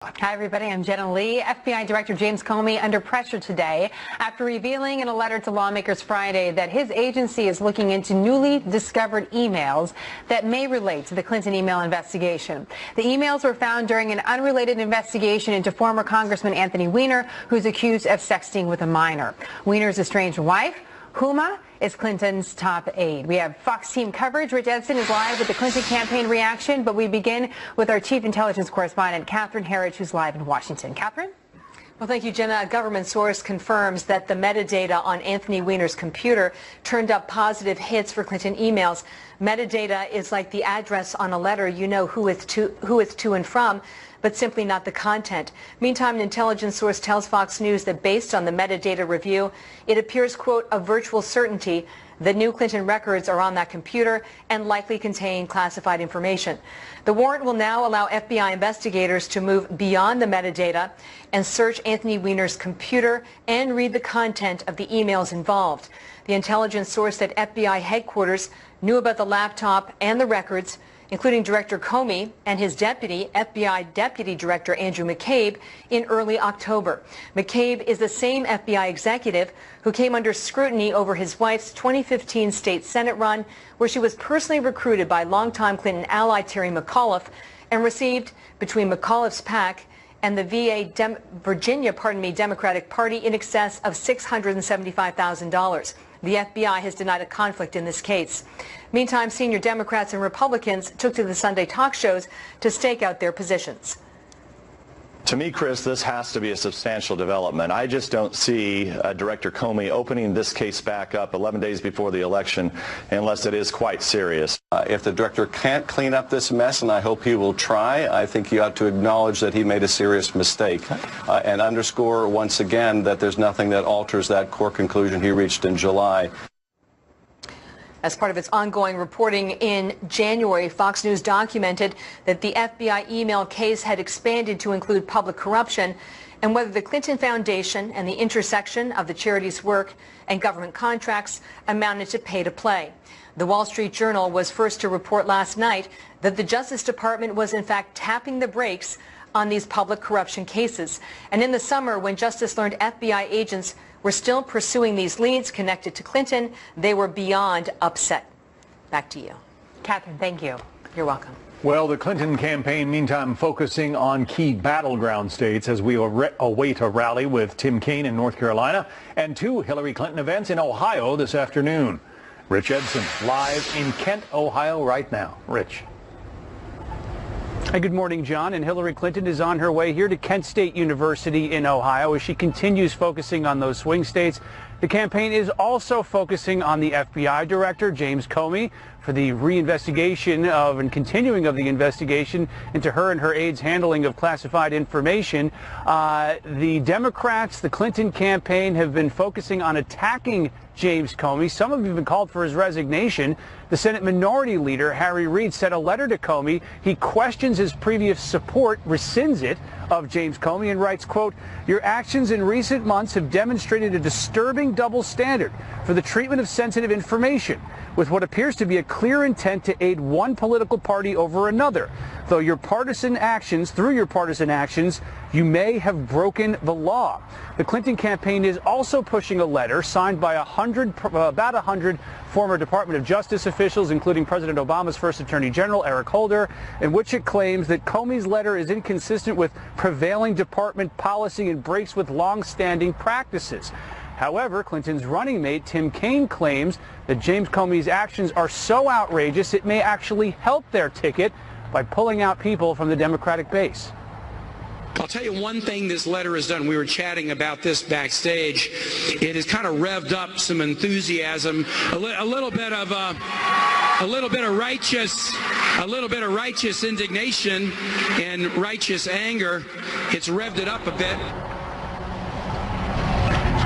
Hi, everybody. I'm Jenna Lee. FBI Director James Comey under pressure today after revealing in a letter to lawmakers Friday that his agency is looking into newly discovered emails that may relate to the Clinton email investigation. The emails were found during an unrelated investigation into former Congressman Anthony Weiner, who's accused of sexting with a minor. Weiner's estranged wife, Huma, is Clinton's top aide. We have Fox team coverage. Rich Edson is live with the Clinton campaign reaction, but we begin with our chief intelligence correspondent, Catherine Herridge, who's live in Washington. Catherine? Well, thank you, Jenna. A government source confirms that the metadata on Anthony Weiner's computer turned up positive hits for Clinton emails. Metadata is like the address on a letter. You know who it's to and from, but simply not the content. Meantime, an intelligence source tells Fox News that based on the metadata review, it appears, quote, a virtual certainty the new Clinton records are on that computer and likely contain classified information. The warrant will now allow FBI investigators to move beyond the metadata and search Anthony Weiner's computer and read the content of the emails involved. The intelligence source at FBI headquarters knew about the laptop and the records, including Director Comey and his deputy, FBI Deputy Director Andrew McCabe, in early October. McCabe is the same FBI executive who came under scrutiny over his wife's 2015 state Senate run, where she was personally recruited by longtime Clinton ally Terry McAuliffe and received, between McAuliffe's PAC and the Virginia Democratic Party, in excess of $675,000. The FBI has denied a conflict in this case. Meantime, senior Democrats and Republicans took to the Sunday talk shows to stake out their positions. To me, Chris, this has to be a substantial development. I just don't see Director Comey opening this case back up 11 days before the election unless it is quite serious. If the director can't clean up this mess, and I hope he will try, I think he ought to acknowledge that he made a serious mistake and underscore once again that there's nothing that alters that core conclusion he reached in July. As part of its ongoing reporting in January, Fox News documented that the FBI email case had expanded to include public corruption and whether the Clinton Foundation and the intersection of the charity's work and government contracts amounted to pay to play. The Wall Street Journal was first to report last night that the Justice Department was in fact tapping the brakes on these public corruption cases. And in the summer, when Justice learned FBI agents were still pursuing these leads connected to Clinton, they were beyond upset. Back to you. Catherine, thank you. You're welcome. Well, the Clinton campaign, meantime, focusing on key battleground states as we await a rally with Tim Kaine in North Carolina and two Hillary Clinton events in Ohio this afternoon. Rich Edson, live in Kent, Ohio right now. Rich. Hey, good morning, John. And Hillary Clinton is on her way here to Kent State University in Ohio as she continues focusing on those swing states. The campaign is also focusing on the FBI director, James Comey, for the reinvestigation of and continuing of the investigation into her and her aides' handling of classified information. The Democrats, the Clinton campaign, have been focusing on attacking James Comey. Some have even called for his resignation. The Senate Minority Leader, Harry Reid, sent a letter to Comey. He questions his previous support, rescinds it, of James Comey and writes, quote, "Your actions in recent months have demonstrated a disturbing double standard for the treatment of sensitive information, with what appears to be a clear intent to aid one political party over another. Through your partisan actions, you may have broken the law." The Clinton campaign is also pushing a letter signed by about 100 former Department of Justice officials, including President Obama's first Attorney General, Eric Holder, in which it claims that Comey's letter is inconsistent with prevailing department policy and breaks with long-standing practices. However, Clinton's running mate, Tim Kaine, claims that James Comey's actions are so outrageous it may actually help their ticket by pulling out people from the Democratic base. I'll tell you one thing this letter has done. We were chatting about this backstage. It has kind of revved up some enthusiasm, a little bit of righteous indignation and righteous anger. It's revved it up a bit.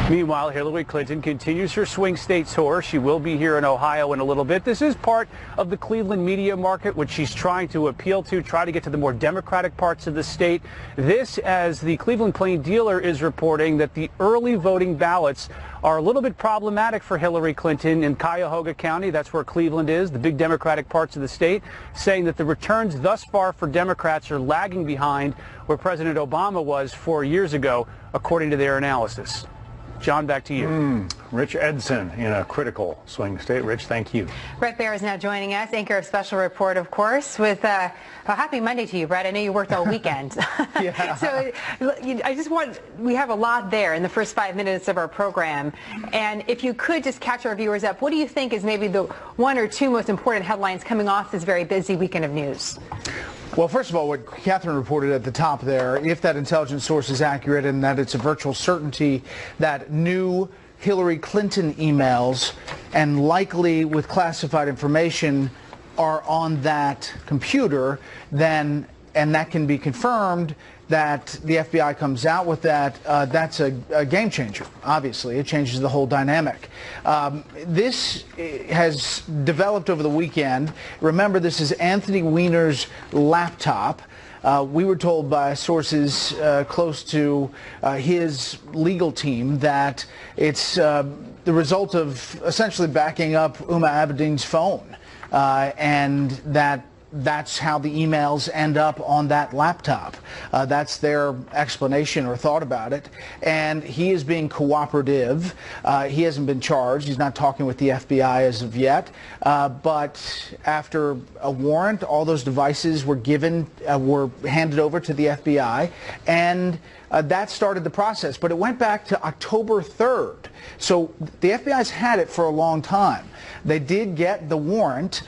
Meanwhile, Hillary Clinton continues her swing state tour. She will be here in Ohio in a little bit. This is part of the Cleveland media market, which she's trying to appeal to, try to get to the more Democratic parts of the state. This, as the Cleveland Plain Dealer is reporting, that the early voting ballots are a little bit problematic for Hillary Clinton in Cuyahoga County. That's where Cleveland is, the big Democratic parts of the state, saying that the returns thus far for Democrats are lagging behind where President Obama was 4 years ago, according to their analysis. John, back to you. Rich Edson in a critical swing state. Rich, thank you. Brett Baer is now joining us, anchor of Special Report, of course, with a happy Monday to you, Brett. I know you worked all weekend. Yeah. So we have a lot there in the first 5 minutes of our program. And if you could just catch our viewers up, what do you think is maybe the one or two most important headlines coming off this very busy weekend of news? Well, first of all, what Catherine reported at the top there, if that intelligence source is accurate and that it's a virtual certainty that new Hillary Clinton emails and likely with classified information are on that computer, then, and that can be confirmed, that the FBI comes out with that, that's a game changer, obviously. It changes the whole dynamic. This has developed over the weekend. Remember, this is Anthony Weiner's laptop. We were told by sources close to his legal team that it's the result of essentially backing up Huma Abedin's phone, and that's how the emails end up on that laptop. That's their explanation or thought about it. And he is being cooperative. He hasn't been charged. He's not talking with the FBI as of yet. But after a warrant, all those devices were handed over to the FBI. And that started the process. But it went back to October 3rd. So the FBI's had it for a long time. They did get the warrant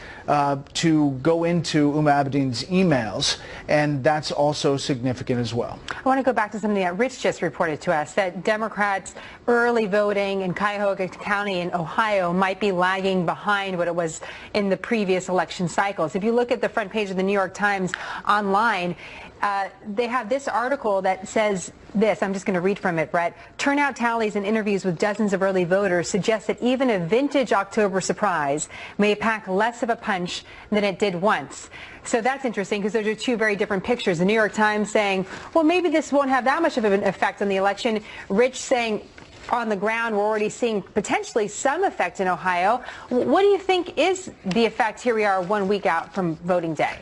to go into Huma Abedin's emails, and that's also significant as well. I want to go back to something that Rich just reported to us, that Democrats' early voting in Cuyahoga County in Ohio might be lagging behind what it was in the previous election cycles. If you look at the front page of the New York Times online, they have this article that says this. I'm just going to read from it, Brett. Turnout tallies and interviews with dozens of early voters suggest that even a vintage October surprise may pack less of a punch than it did once. So that's interesting because those are two very different pictures. The New York Times saying, well, maybe this won't have that much of an effect on the election. Rich saying, on the ground, we're already seeing potentially some effect in Ohio. What do you think is the effect? Here we are 1 week out from voting day.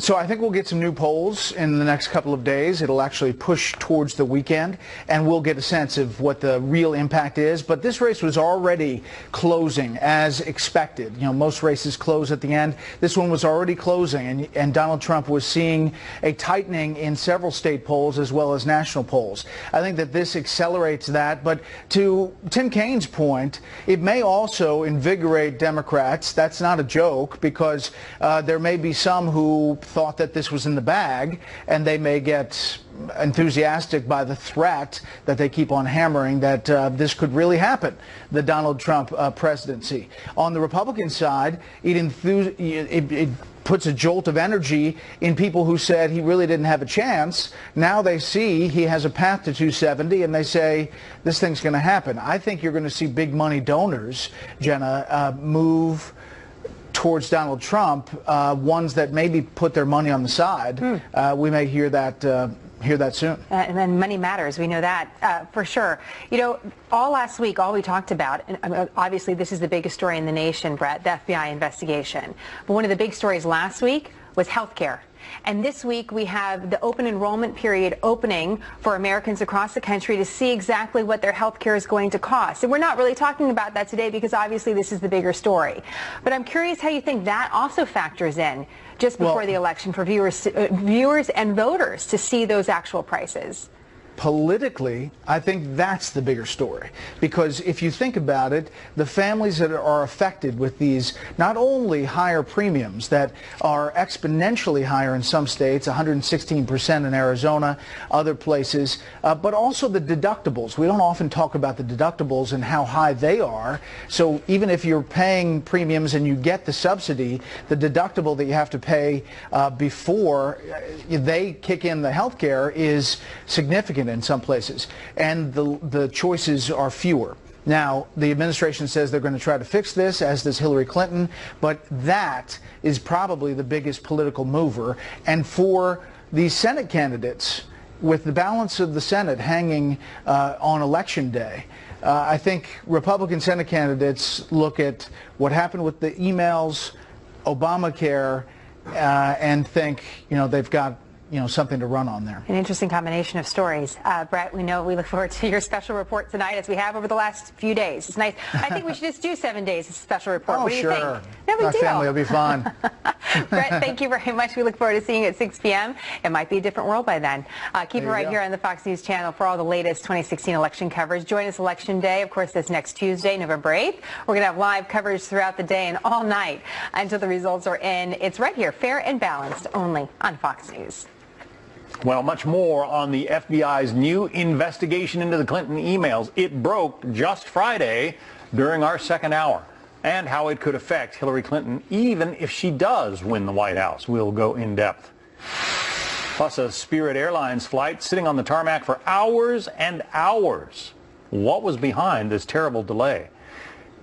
So I think we'll get some new polls in the next couple of days. It'll actually push towards the weekend, and we'll get a sense of what the real impact is. But this race was already closing as expected. You know, most races close at the end. This one was already closing, and Donald Trump was seeing a tightening in several state polls as well as national polls. I think that this accelerates that. But to Tim Kaine's point, it may also invigorate Democrats. That's not a joke, because there may be some who thought that this was in the bag, and they may get enthusiastic by the threat that they keep on hammering that this could really happen, the Donald Trump presidency. On the Republican side, it puts a jolt of energy in people who said he really didn't have a chance. Now they see he has a path to 270, and they say this thing's going to happen. I think you're going to see big money donors, Jenna, move towards Donald Trump, ones that maybe put their money on the side. We may hear that soon. And then money matters. We know that for sure. You know, all last week, all we talked about, and obviously this is the biggest story in the nation, Brett, the FBI investigation. But one of the big stories last week was health care. And this week we have the open enrollment period opening for Americans across the country to see exactly what their health care is going to cost. And we're not really talking about that today because obviously this is the bigger story. But I'm curious how you think that also factors in just before the election for viewers and voters to see those actual prices. Politically, I think that's the bigger story, because if you think about it, the families that are affected with these not only higher premiums that are exponentially higher in some states, 116% in Arizona, other places, but also the deductibles. We don't often talk about the deductibles and how high they are. So even if you're paying premiums and you get the subsidy, the deductible that you have to pay before they kick in the health care is significant. it in some places, and the choices are fewer. Now, the administration says they're going to try to fix this, as does Hillary Clinton, but that is probably the biggest political mover. And for the Senate candidates, with the balance of the Senate hanging on Election Day, I think Republican Senate candidates look at what happened with the emails, Obamacare, and think, they've got something to run on there. An interesting combination of stories. Brett, we look forward to your special report tonight, as we have over the last few days. It's nice. I think we should just do 7 days of special report. Oh, what do you sure. think? No big My deal. family will be fun. Brett, thank you very much. We look forward to seeing you at 6 p.m. It might be a different world by then. Keep it right here on the Fox News channel for all the latest 2016 election coverage. Join us Election Day, of course, this next Tuesday, November 8th. We're going to have live coverage throughout the day and all night until the results are in. It's right here, fair and balanced, only on Fox News. Well, much more on the FBI's new investigation into the Clinton emails. It broke just Friday during our second hour, and how it could affect Hillary Clinton even if she does win the White House. We'll go in depth. Plus, a Spirit Airlines flight sitting on the tarmac for hours and hours. What was behind this terrible delay?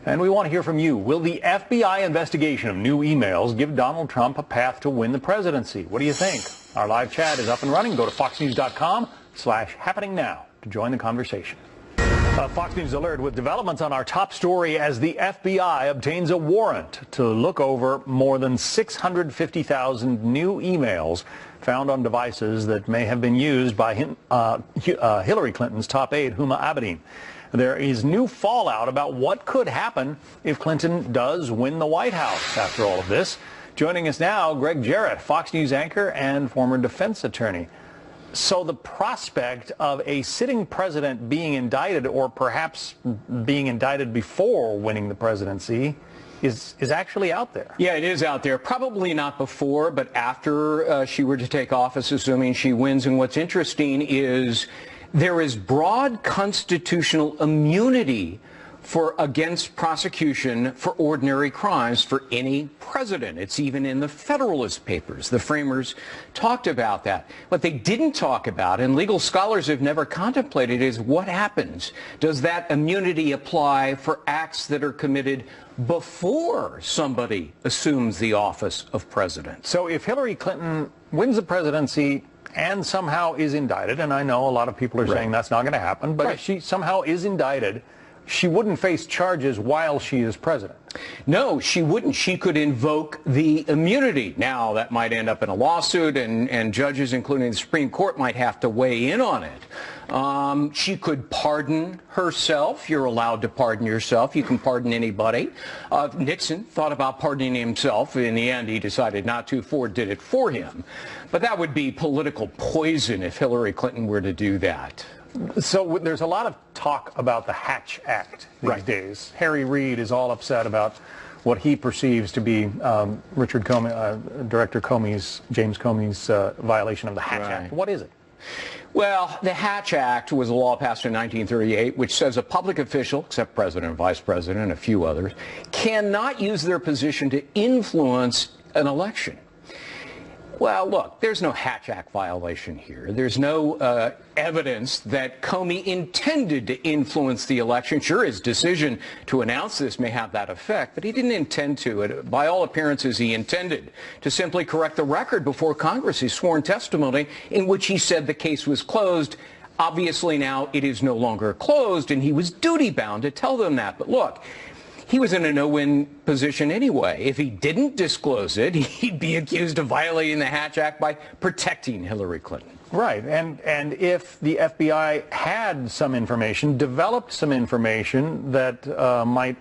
And we want to hear from you. Will the FBI investigation of new emails give Donald Trump a path to win the presidency? What do you think? Our live chat is up and running. Go to foxnews.com/happeningnow to join the conversation. A Fox News alert with developments on our top story as the FBI obtains a warrant to look over more than 650,000 new emails found on devices that may have been used by Hillary Clinton's top aide, Huma Abedin. There is new fallout about what could happen if Clinton does win the White House after all of this. Joining us now, Greg Jarrett, Fox News anchor and former defense attorney. So the prospect of a sitting president being indicted, or perhaps being indicted before winning the presidency, is actually out there. Yeah, it is out there. Probably not before, but after she were to take office, assuming she wins. And what's interesting is there is broad constitutional immunity against prosecution for ordinary crimes for any president. It's even in the Federalist Papers. The framers talked about that. What they didn't talk about, and legal scholars have never contemplated, is what happens. Does that immunity apply for acts that are committed before somebody assumes the office of president? So if Hillary Clinton wins the presidency and somehow is indicted, and I know a lot of people are saying that's not going to happen, but if she somehow is indicted, she wouldn't face charges while she is president. No, she wouldn't. She could invoke the immunity. Now, that might end up in a lawsuit, and judges, including the Supreme Court, might have to weigh in on it. She could pardon herself. You're allowed to pardon yourself. You can pardon anybody. Nixon thought about pardoning himself. In the end, he decided not to. Ford did it for him. But that would be political poison if Hillary Clinton were to do that. So there's a lot of talk about the Hatch Act these days. Harry Reid is all upset about what he perceives to be Richard Comey, Director Comey's, James Comey's violation of the Hatch Act. What is it? Well, the Hatch Act was a law passed in 1938, which says a public official, except president and vice president and a few others, cannot use their position to influence an election. Well, look, there's no Hatch Act violation here. There's no evidence that Comey intended to influence the election. Sure, his decision to announce this may have that effect, but he didn't intend to. By all appearances, he intended to simply correct the record before Congress, his sworn testimony in which he said the case was closed. Obviously, now it is no longer closed, and he was duty-bound to tell them that. But look, he was in a no-win position anyway. If he didn't disclose it, he'd be accused of violating the Hatch Act by protecting Hillary Clinton. Right, and if the FBI had some information, developed some information that might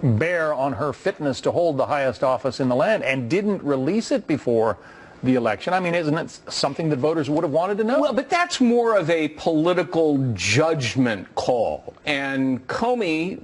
bear on her fitness to hold the highest office in the land, and didn't release it before the election, I mean, isn't it something that voters would have wanted to know? Well, but that's more of a political judgment call. And Comey,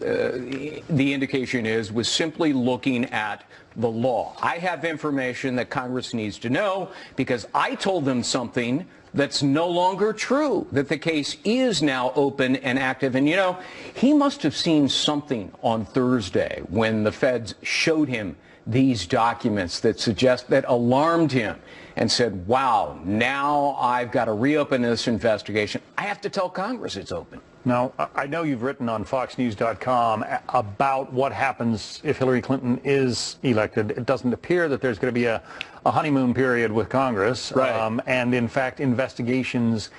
the indication is, was simply looking at the law. I have information that Congress needs to know because I told them something that's no longer true, that the case is now open and active. And, you know, he must have seen something on Thursday when the feds showed him these documents that alarmed him. and said, wow, now I've got to reopen this investigation. I have to tell Congress it's open. Now, I know you've written on FoxNews.com about what happens if Hillary Clinton is elected. It doesn't appear that there's going to be a honeymoon period with Congress. Right. And in fact, investigations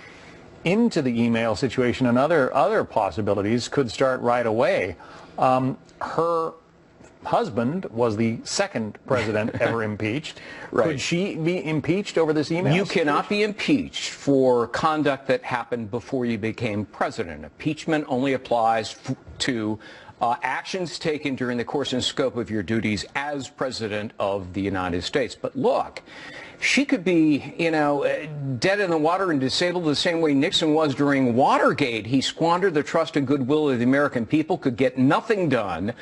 into the email situation and other possibilities could start right away. Her husband was the second president ever impeached. Right. Could she be impeached over this email? You cannot be impeached for conduct that happened before you became president. Impeachment only applies to actions taken during the course and scope of your duties as president of the United States. But look, she could be, dead in the water and disabled the same way Nixon was during Watergate. He squandered the trust and goodwill of the American people, could get nothing done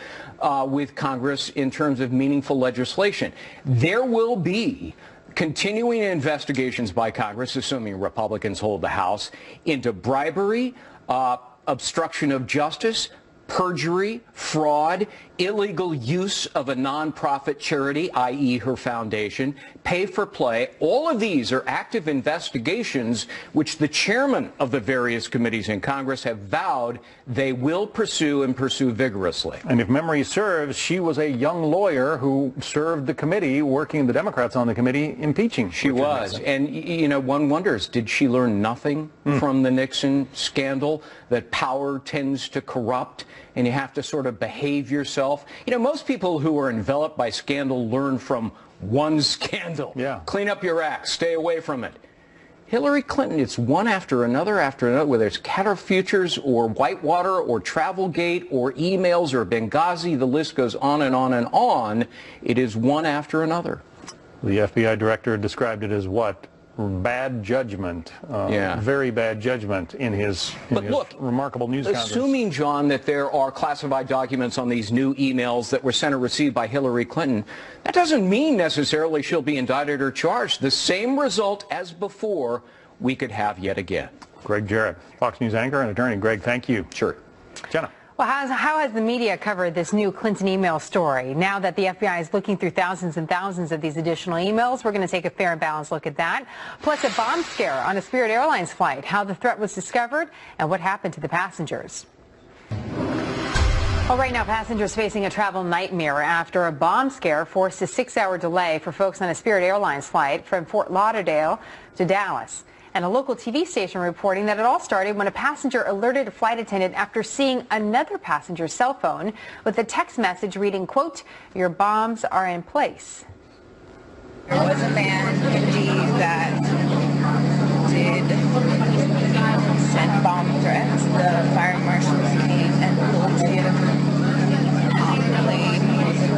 with Congress in terms of meaningful legislation. There will be continuing investigations by Congress, assuming Republicans hold the House, into bribery, obstruction of justice, perjury, fraud, illegal use of a nonprofit charity, i.e. her foundation, pay for play. All of these are active investigations which the chairman of the various committees in Congress have vowed they will pursue and pursue vigorously. And if memory serves, she was a young lawyer who served the committee, working the Democrats on the committee, impeaching. She was. And, one wonders, did she learn nothing from the Nixon scandal, that power tends to corrupt and you have to sort of behave yourself? Most people who are enveloped by scandal learn from one scandal. Yeah. Clean up your act. Stay away from it. Hillary Clinton, it's one after another, whether it's Qatar Futures or Whitewater or Travelgate or emails or Benghazi, the list goes on and on and on. It is one after another. The FBI director described it as what? Bad judgment. Very bad judgment in his remarkable news conference. Assuming, John, that there are classified documents on these new emails that were sent or received by Hillary Clinton, that doesn't mean necessarily she'll be indicted or charged. The same result as before we could have yet again. Greg Jarrett, Fox News anchor and attorney. Greg, thank you. Sure. Jenna. Well, how has the media covered this new Clinton email story? Now that the FBI is looking through thousands and thousands of these additional emails, we're going to take a fair and balanced look at that. Plus a bomb scare on a Spirit Airlines flight, how the threat was discovered, and what happened to the passengers. Well, right now, passengers facing a travel nightmare after a bomb scare forced a 6-hour delay for folks on a Spirit Airlines flight from Fort Lauderdale to Dallas. And a local TV station reporting that it all started when a passenger alerted a flight attendant after seeing another passenger's cell phone with a text message reading, quote, "Your bombs are in place." There was a man, indeed, that did send bomb threats. The fire marshals came and pulled him off the plane.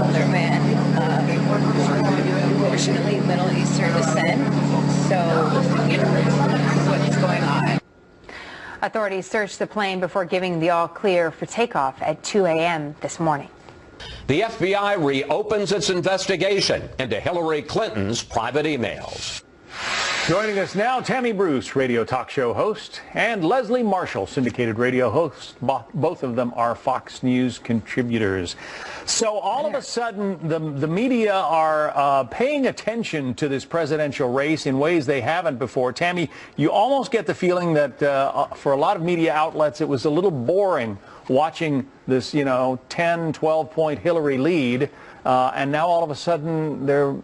Other man, unfortunately, Middle Eastern descent. So, this is what's going on. Authorities searched the plane before giving the all clear for takeoff at 2 a.m. this morning. The FBI reopens its investigation into Hillary Clinton's private emails. Joining us now, Tammy Bruce, radio talk show host, and Leslie Marshall, syndicated radio host. Both of them are Fox News contributors. So all of a sudden, the media are paying attention to this presidential race in ways they haven't before. Tammy, you almost get the feeling that for a lot of media outlets, it was a little boring watching this, 10, 12-point Hillary lead. And now all of a sudden they're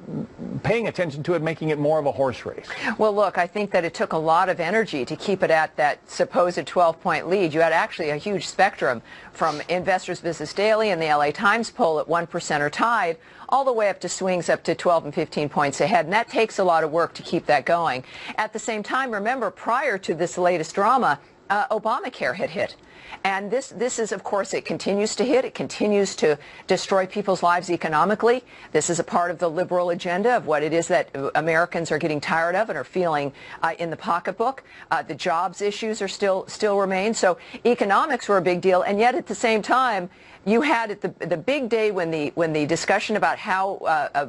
paying attention to it, making it more of a horse race. Well, look, I think that it took a lot of energy to keep it at that supposed 12-point lead. You had actually a huge spectrum from Investors Business Daily and the LA Times poll at 1% or tied, all the way up to swings up to 12 and 15 points ahead. And that takes a lot of work to keep that going. At the same time, remember, prior to this latest drama, Obamacare had hit. And this is, of course, it continues to hit. It continues to destroy people's lives economically. This is a part of the liberal agenda of what it is that Americans are getting tired of and are feeling in the pocketbook. The jobs issues are still remain. So economics were a big deal. And yet at the same time, you had at the big day when the discussion about how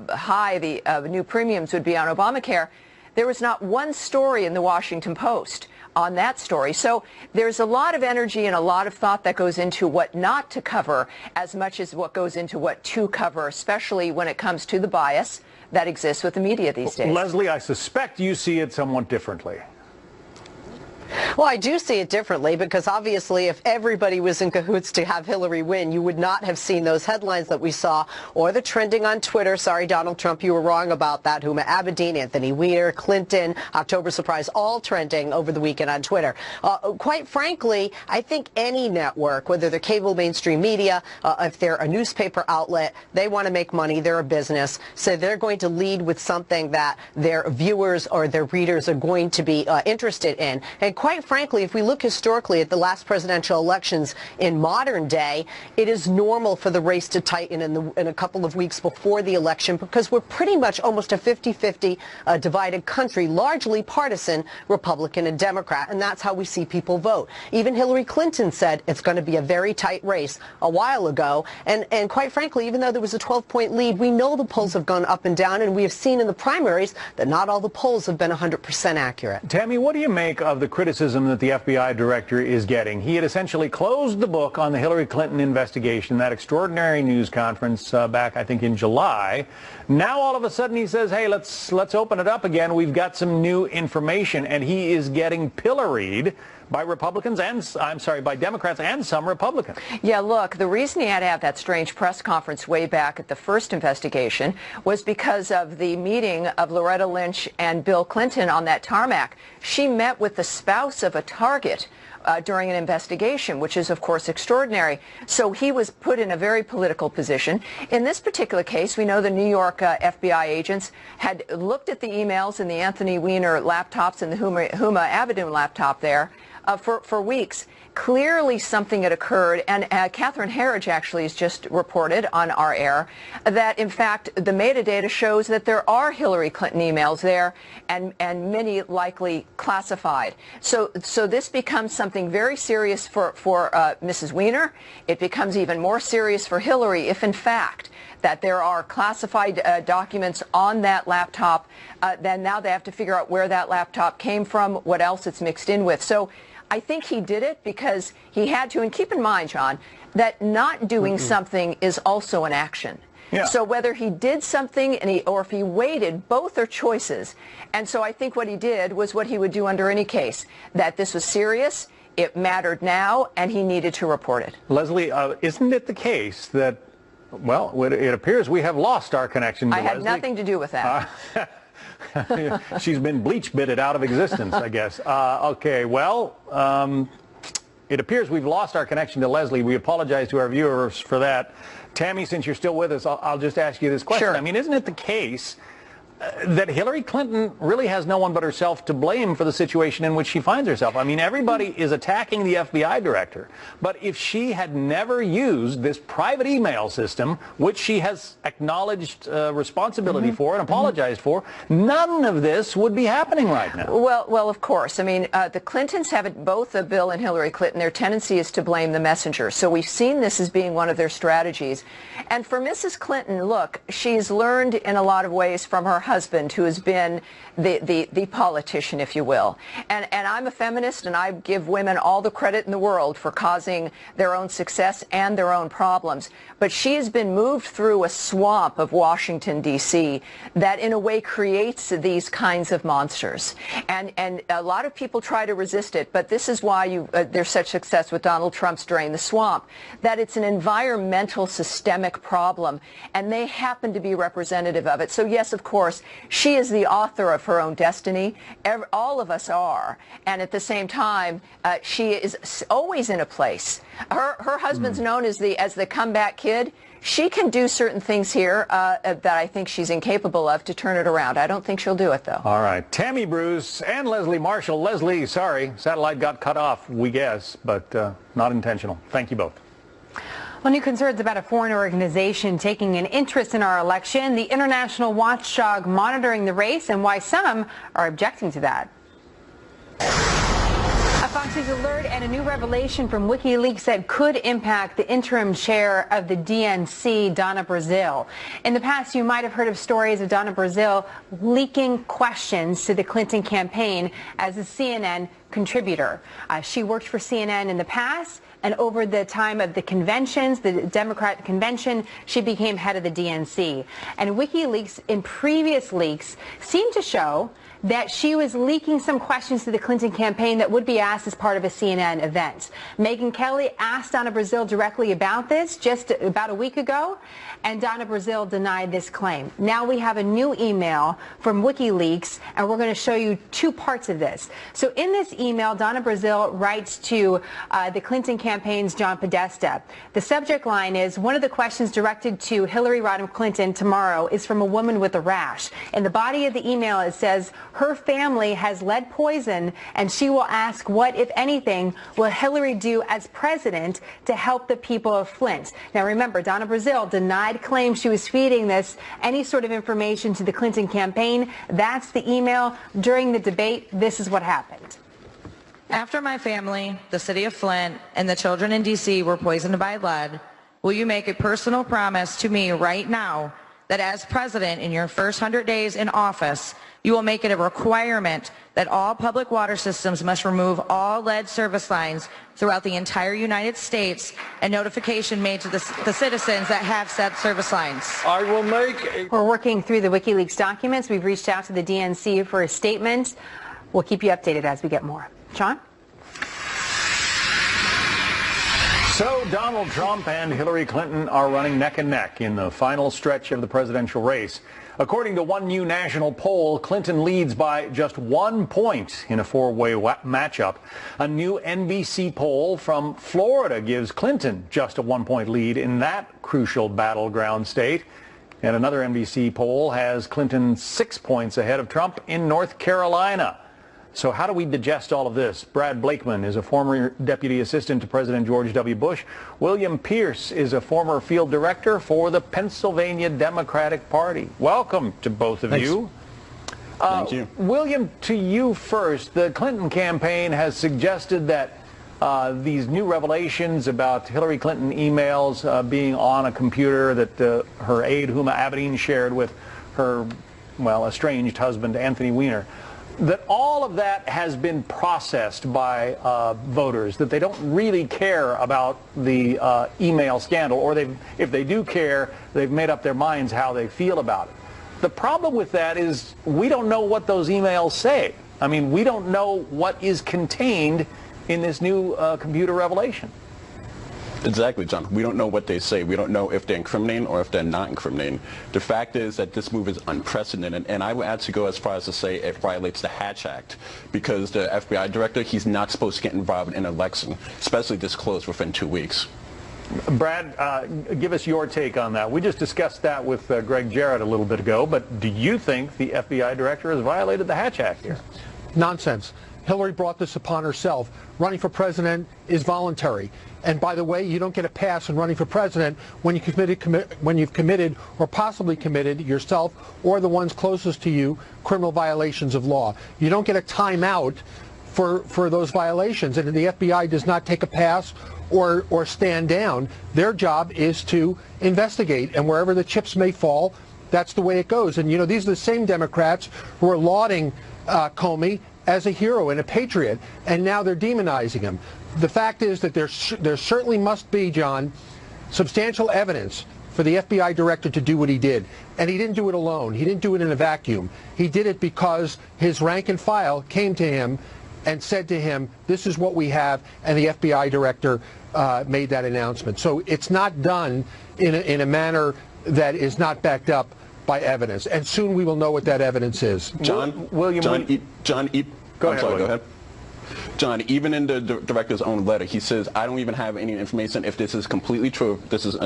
high the new premiums would be on Obamacare, there was not one story in the Washington Post on that story. So there's a lot of energy and a lot of thought that goes into what not to cover as much as what goes into what to cover, especially when it comes to the bias that exists with the media these days. Leslie, I suspect you see it somewhat differently. Well, I do see it differently because obviously if everybody was in cahoots to have Hillary win, you would not have seen those headlines that we saw or the trending on Twitter. Sorry, Donald Trump, you were wrong about that. Huma Abedin, Anthony Weiner, Clinton, October surprise, all trending over the weekend on Twitter. Quite frankly, I think any network, whether they're cable mainstream media, if they're a newspaper outlet, they want to make money. They're a business. So they're going to lead with something that their viewers or their readers are going to be interested in. And quite frankly, if we look historically at the last presidential elections in modern day, it is normal for the race to tighten in a couple of weeks before the election because we're pretty much almost a 50-50 divided country, largely partisan, Republican and Democrat, and that's how we see people vote. Even Hillary Clinton said it's going to be a very tight race a while ago, and quite frankly, even though there was a 12-point lead, we know the polls have gone up and down, and we have seen in the primaries that not all the polls have been 100% accurate. Tammy, what do you make of the criticism that the FBI director is getting? He had essentially closed the book on the Hillary Clinton investigation, that extraordinary news conference back, I think, in July. Now, all of a sudden, he says, hey, let's open it up again. We've got some new information, and he is getting pilloried by Republicans and, by Democrats and some Republicans. Yeah, look, the reason he had to have that strange press conference way back at the first investigation was because of the meeting of Loretta Lynch and Bill Clinton on that tarmac. She met with the spouse of a target during an investigation, which is, of course, extraordinary. So he was put in a very political position. In this particular case, we know the New York FBI agents had looked at the emails in the Anthony Weiner laptops and the Huma Abedin laptop there for weeks. Clearly something had occurred, and Catherine Herridge actually has just reported on our air that, in fact, the metadata shows that there are Hillary Clinton emails there, and many likely classified. So this becomes something very serious for Mrs. Weiner. It becomes even more serious for Hillary if, in fact, that there are classified documents on that laptop. Then now they have to figure out where that laptop came from, what else it's mixed in with. So I think he did it because he had to. And keep in mind, John, that not doing something is also an action. Yeah. So whether he did something or if he waited, both are choices. And so I think what he did was what he would do under any case, that this was serious, it mattered now, and he needed to report it. Leslie, isn't it the case that, well, it appears we have lost our connection to Leslie? I had Leslie. nothing to do with that. She's been bleach-bitted out of existence, I guess. Okay, well, it appears we've lost our connection to Leslie. We apologize to our viewers for that. Tammy, since you're still with us, I'll just ask you this question. Sure. I mean, isn't it the case that Hillary Clinton really has no one but herself to blame for the situation in which she finds herself? I mean, everybody is attacking the FBI director, but if she had never used this private email system, which she has acknowledged responsibility for and apologized for, none of this would be happening right now. Well, of course. I mean, the Clintons have it, both Bill and Hillary Clinton, their tendency is to blame the messenger. So we've seen this as being one of their strategies. And for Mrs. Clinton, look, she's learned in a lot of ways from her husband, who has been the politician, if you will. And I'm a feminist, and I give women all the credit in the world for causing their own success and their own problems. But she has been moved through a swamp of Washington, D.C. that in a way creates these kinds of monsters. And a lot of people try to resist it, but this is why there's such success with Donald Trump's Drain the Swamp, that it's an environmental systemic problem, and they happen to be representative of it. So yes, of course, she is the author of her own destiny. All of us are. And at the same time, she is always in a place. Her husband's known as the comeback kid. She can do certain things here that I think she's incapable of to turn it around. I don't think she'll do it, though. All right. Tammy Bruce and Leslie Marshall. Leslie, sorry, satellite got cut off, we guess, but not intentional. Thank you both. Well, new concerns about a foreign organization taking an interest in our election, the international watchdog monitoring the race, and why some are objecting to that. A Fox News News alert and a new revelation from WikiLeaks that could impact the interim chair of the DNC, Donna Brazile. In the past, you might have heard of stories of Donna Brazile leaking questions to the Clinton campaign as a CNN contributor. She worked for CNN in the past, and over the time of the conventions, the Democrat convention, she became head of the DNC. And WikiLeaks, in previous leaks, seemed to show that she was leaking some questions to the Clinton campaign that would be asked as part of a CNN event. Megyn Kelly asked Donna Brazile directly about this just about a week ago, and Donna Brazile denied this claim. Now we have a new email from WikiLeaks, and we're going to show you two parts of this. So in this email, Donna Brazile writes to the Clinton campaign's John Podesta. The subject line is, one of the questions directed to Hillary Rodham Clinton tomorrow is from a woman with a rash. In the body of the email, it says, her family has lead poison, and she will ask what, if anything, will Hillary do as president to help the people of Flint. Now remember, Donna Brazile denied claims she was feeding any sort of information to the Clinton campaign. That's the email. During the debate, this is what happened. After my family, the city of Flint, and the children in D.C. were poisoned by lead, will you make a personal promise to me right now that as president in your first 100 days in office, you will make it a requirement that all public water systems must remove all lead service lines throughout the entire United States, and notification made to the citizens that have said service lines? I will make We're working through the WikiLeaks documents. We've reached out to the DNC for a statement. We'll keep you updated as we get more. Sean? So Donald Trump and Hillary Clinton are running neck and neck in the final stretch of the presidential race. According to one new national poll, Clinton leads by just 1 point in a four-way matchup. A new NBC poll from Florida gives Clinton just a 1-point lead in that crucial battleground state. And another NBC poll has Clinton 6 points ahead of Trump in North Carolina. So how do we digest all of this? Brad Blakeman is a former deputy assistant to President George W. Bush. William Pierce is a former field director for the Pennsylvania Democratic Party. Welcome to both of you. Thank you. William, to you first. The Clinton campaign has suggested that these new revelations about Hillary Clinton emails being on a computer that her aide, Huma Abedin, shared with her, estranged husband, Anthony Weiner, that all of that has been processed by voters, that they don't really care about the email scandal, or if they do care, they've made up their minds how they feel about it. The problem with that is we don't know what those emails say. I mean, we don't know what is contained in this new computer revelation. Exactly, John. We don't know what they say. We don't know if they're incriminating or if they're not incriminating. The fact is that this move is unprecedented, and I would actually go as far as to say it violates the Hatch Act, because the FBI director, he's not supposed to get involved in an election, especially this close within 2 weeks. Brad, give us your take on that. We just discussed that with Greg Jarrett a little bit ago, but do you think the FBI director has violated the Hatch Act here? Nonsense. Hillary brought this upon herself. Running for president is voluntary. And by the way, you don't get a pass in running for president when you've committed or possibly committed yourself or the ones closest to you criminal violations of law. You don't get a timeout for those violations. And the FBI does not take a pass or stand down. Their job is to investigate. And wherever the chips may fall, that's the way it goes. And, these are the same Democrats who are lauding Comey as a hero and a patriot, and now they're demonizing him. The fact is that there certainly must be, John, substantial evidence for the FBI director to do what he did. And he didn't do it alone. He didn't do it in a vacuum. He did it because his rank and file came to him and said to him, this is what we have, and the FBI director made that announcement. So it's not done in a manner that is not backed up by evidence, and soon we will know what that evidence is. John, William, go ahead. John, even in the director's own letter, he says, I don't even have any information if this is completely true,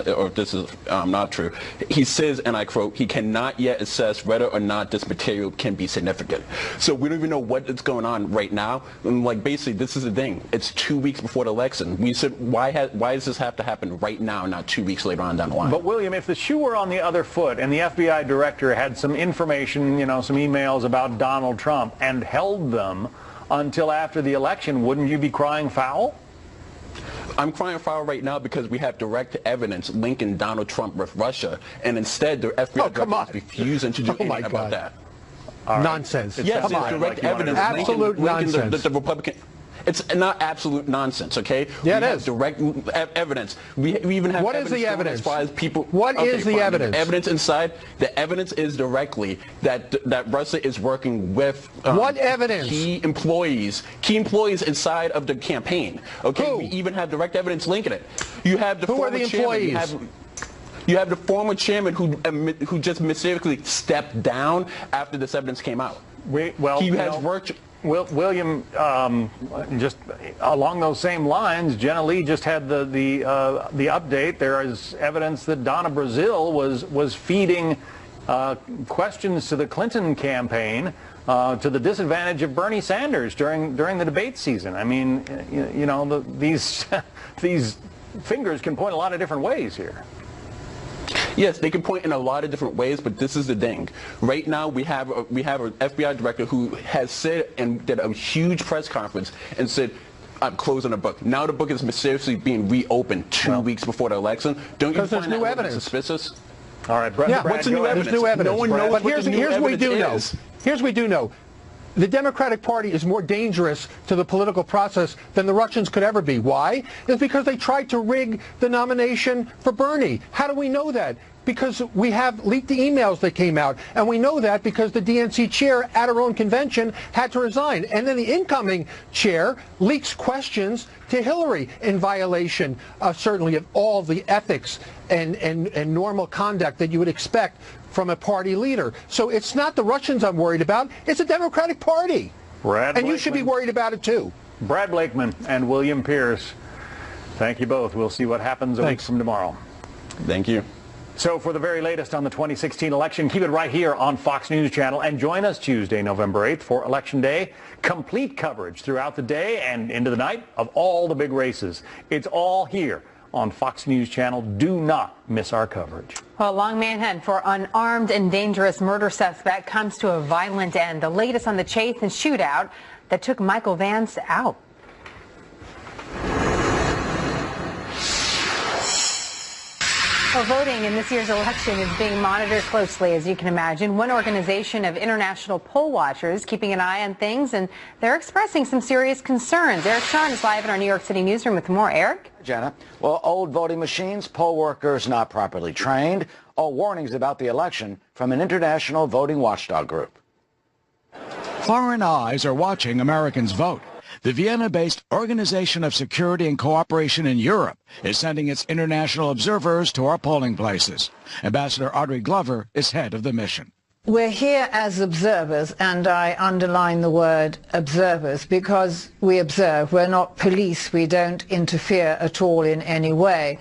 or if this is not true. He says, and I quote, he cannot yet assess whether or not this material can be significant. So we don't even know what is going on right now. And basically, this is the thing. It's 2 weeks before the election. We said, why does this have to happen right now, not 2 weeks later on down the line? But William, if the shoe were on the other foot and the FBI director had some information, some emails about Donald Trump and held them until after the election. Wouldn't you be crying foul? I'm crying foul right now because we have direct evidence linking Donald Trump with Russia, and instead the FBI director is refusing to do anything about that. Nonsense. Yes, it's direct evidence. Absolute nonsense. The Republican. It's not absolute nonsense, okay? Yeah, we it have is. Direct evidence. We even have what evidence. Is the evidence? As far as people. What is the evidence? The evidence inside. The evidence is directly that Russia is working with what evidence? Key employees inside of the campaign. Okay, Who? We even have direct evidence linking it. You have the Who are the employees? You have the former chairman who just mysteriously stepped down after this evidence came out. He has worked. William, just along those same lines, Jenna Lee just had the update. There is evidence that Donna Brazile was feeding questions to the Clinton campaign to the disadvantage of Bernie Sanders during the debate season. I mean, you know, these fingers can point a lot of different ways here. Yes, they can point in a lot of different ways, but this is the thing. Right now, we have an FBI director who has said and did a huge press conference and said, I'm closing the book. Now the book is mysteriously being reopened 2 weeks before the election. Don't you find that evidence suspicious? All right, Brad. Yeah, what's the new evidence? There's new evidence. No one knows but what here's the new what we do know. is. Here's what we do know. The Democratic Party is more dangerous to the political process than the Russians could ever be. Why? It's because they tried to rig the nomination for Bernie. How do we know that? Because we have leaked the emails that came out, and we know that because the DNC chair at her own convention had to resign. And then the incoming chair leaks questions to Hillary in violation, certainly, of all the ethics and normal conduct that you would expect from a party leader. So it's not the Russians I'm worried about, it's the Democratic Party. And you should be worried about it too. Brad Blakeman and William Pierce, thank you both. We'll see what happens a week from tomorrow. Thank you. So for the very latest on the 2016 election, keep it right here on Fox News Channel and join us Tuesday, November 8th for Election Day. Complete coverage throughout the day and into the night of all the big races. It's all here on Fox News Channel. Do not miss our coverage. Well, long manhunt for an armed and dangerous murder suspect comes to a violent end. The latest on the chase and shootout that took Michael Vance out. Well, voting in this year's election is being monitored closely, as you can imagine. One organization of international poll watchers keeping an eye on things, and they're expressing some serious concerns. Eric Sean is live in our New York City newsroom with more. Eric? Jenna, well, old voting machines, poll workers not properly trained, all warnings about the election from an international voting watchdog group. Foreign eyes are watching Americans vote. The Vienna-based Organization of Security and Cooperation in Europe is sending its international observers to our polling places. Ambassador Audrey Glover is head of the mission. We're here as observers, and I underline the word observers because we observe. We're not police. We don't interfere at all in any way.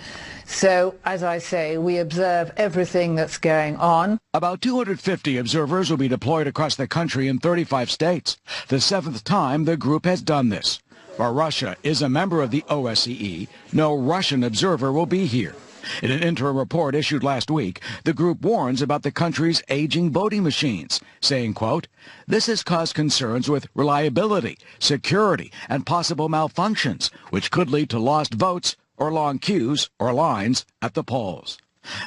So, as I say, we observe everything that's going on. About 250 observers will be deployed across the country in 35 states. The 7th time the group has done this. While Russia is a member of the OSCE, no Russian observer will be here. In an interim report issued last week, the group warns about the country's aging voting machines, saying, quote, "This has caused concerns with reliability, security, and possible malfunctions, which could lead to lost votes or long queues or lines at the polls."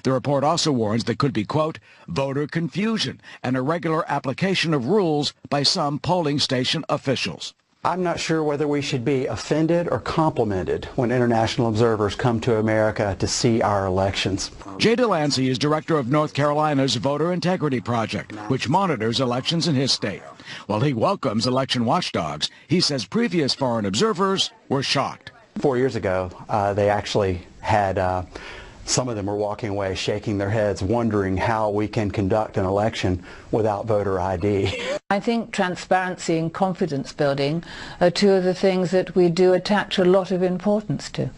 The report also warns there could be, quote, "voter confusion and irregular application of rules by some polling station officials." I'm not sure whether we should be offended or complimented when international observers come to America to see our elections. Jay Delancey is director of North Carolina's Voter Integrity Project, which monitors elections in his state. While he welcomes election watchdogs, he says previous foreign observers were shocked. 4 years ago, they actually had, some of them were walking away shaking their heads, wondering how we can conduct an election without voter ID. I think transparency and confidence building are two of the things that we do attach a lot of importance to.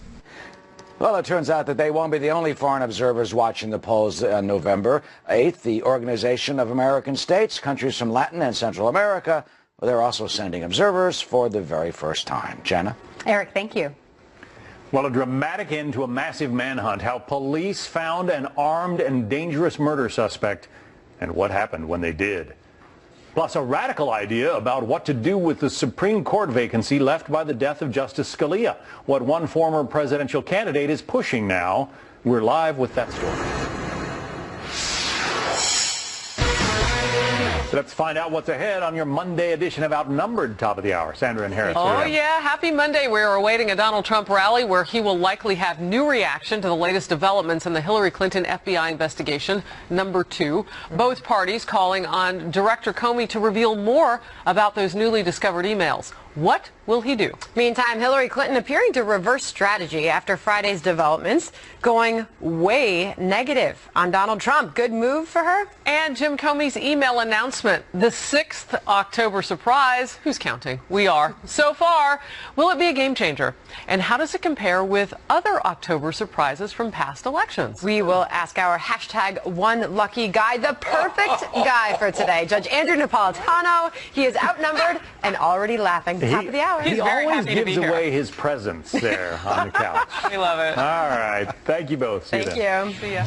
Well, it turns out that they won't be the only foreign observers watching the polls on November 8th. The Organization of American States, countries from Latin and Central America, well, they're also sending observers for the very first time. Jenna? Eric, thank you. Well, a dramatic end to a massive manhunt. How police found an armed and dangerous murder suspect and what happened when they did. Plus, a radical idea about what to do with the Supreme Court vacancy left by the death of Justice Scalia. What one former presidential candidate is pushing now. We're live with that story. Let's find out what's ahead on your Monday edition of Outnumbered, top of the hour. Sandra and Harris. Oh, yeah. Happy Monday. We're awaiting a Donald Trump rally where he will likely have new reaction to the latest developments in the Hillary Clinton FBI investigation, number 2. Both parties calling on Director Comey to reveal more about those newly discovered emails. What will he do? Meantime, Hillary Clinton appearing to reverse strategy after Friday's developments, going way negative on Donald Trump. Good move for her. And Jim Comey's email announcement, the 6th October surprise. Who's counting? We are. So far, will it be a game changer? And how does it compare with other October surprises from past elections? We will ask our #OneLuckyGuy, the perfect guy for today, Judge Andrew Napolitano. He is outnumbered and already laughing. Top of the hour. He always gives away his presence there on the couch. We love it. All right. Thank you both. See you then. you. See ya.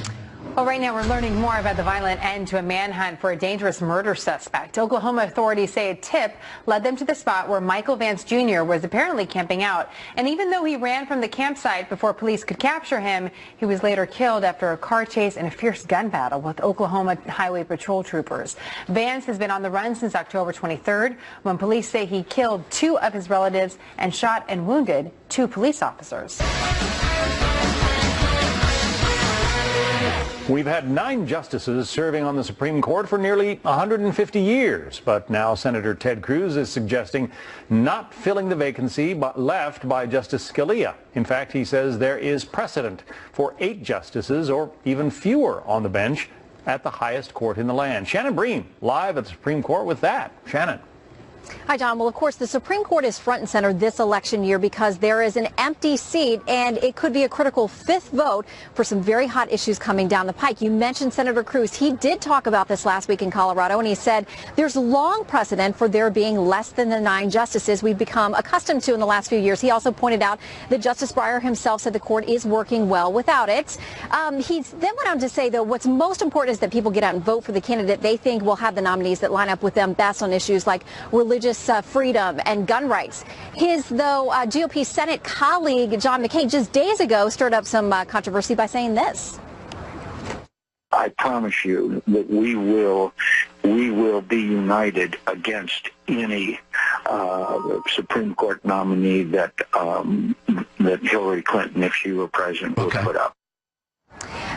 Well, right now we're learning more about the violent end to a manhunt for a dangerous murder suspect. Oklahoma authorities say a tip led them to the spot where Michael Vance Jr. was apparently camping out. And even though he ran from the campsite before police could capture him, he was later killed after a car chase and a fierce gun battle with Oklahoma Highway Patrol troopers. Vance has been on the run since October 23rd, when police say he killed 2 of his relatives and shot and wounded 2 police officers. We've had 9 justices serving on the Supreme Court for nearly 150 years, but now Senator Ted Cruz is suggesting not filling the vacancy left by Justice Scalia. In fact, he says there is precedent for 8 justices or even fewer on the bench at the highest court in the land. Shannon Bream, live at the Supreme Court with that. Shannon. Hi, John. Well, of course, the Supreme Court is front and center this election year because there is an empty seat, and it could be a critical 5th vote for some very hot issues coming down the pike. You mentioned Senator Cruz. He did talk about this last week in Colorado, and he said there's long precedent for there being less than the 9 justices we've become accustomed to in the last few years. He also pointed out that Justice Breyer himself said the court is working well without it. He then went on to say, though, what's most important is that people get out and vote for the candidate they think will have the nominees that line up with them best on issues like religious freedom and gun rights. His, though, GOP Senate colleague John McCain just days ago stirred up some controversy by saying this. I promise you that we will be united against any Supreme Court nominee that Hillary Clinton, if she were president, would put up.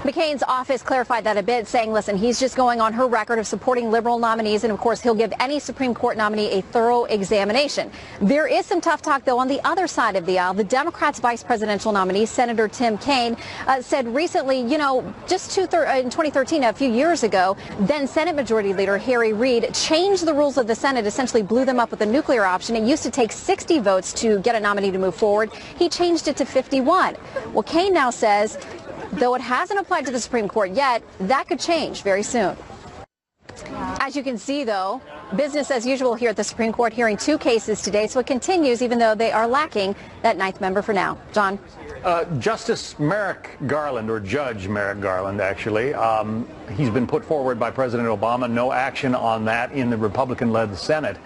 McCain's office clarified that a bit, saying, listen, he's just going on her record of supporting liberal nominees, and of course he'll give any Supreme Court nominee a thorough examination. There is some tough talk, though, on the other side of the aisle. The Democrats' vice presidential nominee, Senator Tim Kaine, said recently, you know, just in 2013, a few years ago, then Senate Majority Leader Harry Reid changed the rules of the Senate, essentially blew them up with a nuclear option. It used to take 60 votes to get a nominee to move forward. He changed it to 51. Well, Kaine now says, though it hasn't applied to the Supreme Court yet, that could change very soon. As you can see, though, business as usual here at the Supreme Court, hearing 2 cases today, so it continues even though they are lacking that 9th member for now. John? Justice Merrick Garland, or Judge Merrick Garland, actually, he's been put forward by President Obama. No action on that in the Republican-led Senate.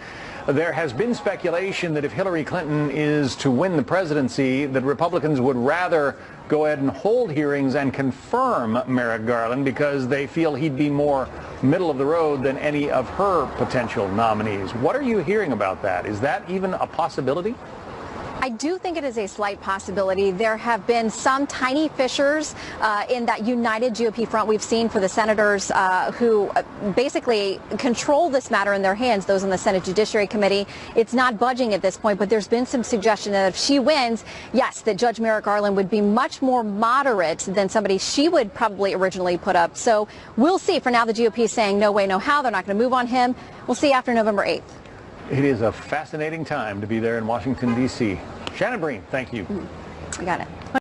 There has been speculation that if Hillary Clinton is to win the presidency, that Republicans would rather go ahead and hold hearings and confirm Merrick Garland because they feel he'd be more middle of the road than any of her potential nominees. What are you hearing about that? Is that even a possibility? I do think it is a slight possibility. There have been some tiny fissures in that united GOP front we've seen for the senators who basically control this matter in their hands, those on the Senate Judiciary Committee. It's not budging at this point, but there's been some suggestion that if she wins, yes, that Judge Merrick Garland would be much more moderate than somebody she would probably originally put up. So we'll see. For now, the GOP is saying no way, no how. They're not going to move on him. We'll see after November 8th. It is a fascinating time to be there in Washington, D.C. Shannon Bream, thank you. You got it.